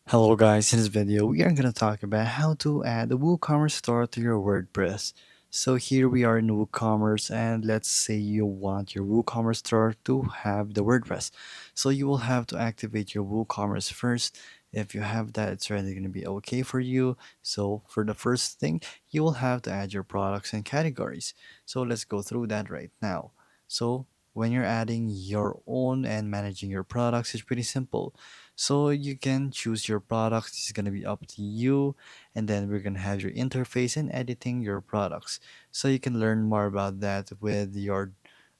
Hello guys, in this video we are going to talk about how to add a WooCommerce store to your WordPress. So here we are in WooCommerce and let's say you want your WooCommerce store to have the WordPress. So you will have to activate your WooCommerce first. If you have that, it's already going to be okay for you. So for the first thing, you will have to add your products and categories. So let's go through that right now. So when you're adding your own and managing your products, it's pretty simple. So you can choose your products. It's gonna be up to you, and then we're gonna have your interface and editing your products. So you can learn more about that with your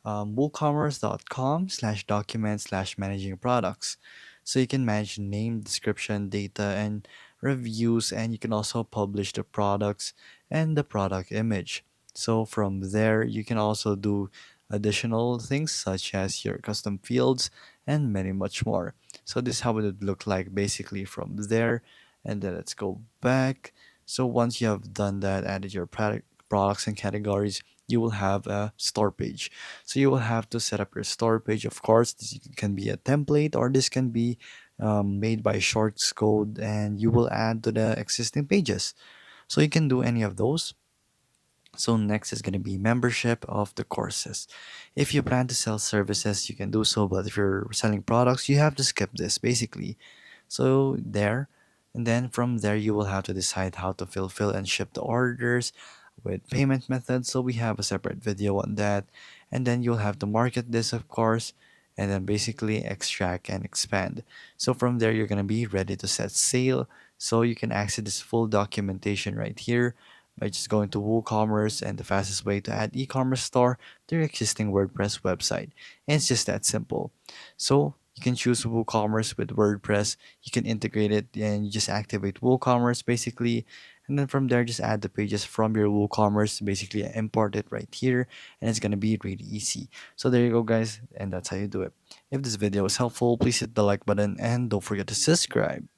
woocommerce.com/document/managing products. So you can manage name, description, data, and reviews, and you can also publish the products and the product image. So from there, you can also do additional things such as your custom fields and many much more. So this is how it would look like basically from there. And then let's go back. So once you have done that, added your products and categories, you will have a store page. So you will have to set up your store page. Of course, this can be a template or this can be made by shorts code and you will add to the existing pages. So you can do any of those. So next is going to be membership of the courses. If you plan to sell services, you can do so, but if you're selling products, you have to skip this basically. So there, and then from there you will have to decide how to fulfill and ship the orders with payment methods. So we have a separate video on that. And then you'll have to market this, of course, and then basically extract and expand. So from there you're going to be ready to set sail. So you can access this full documentation right here by just going to WooCommerce, and the fastest way to add e-commerce store to your existing WordPress website. And it's just that simple. So you can choose WooCommerce with WordPress. You can integrate it and you just activate WooCommerce basically. And then from there, just add the pages from your WooCommerce, basically import it right here, and it's gonna be really easy. So there you go, guys, and that's how you do it. If this video was helpful, please hit the like button and don't forget to subscribe.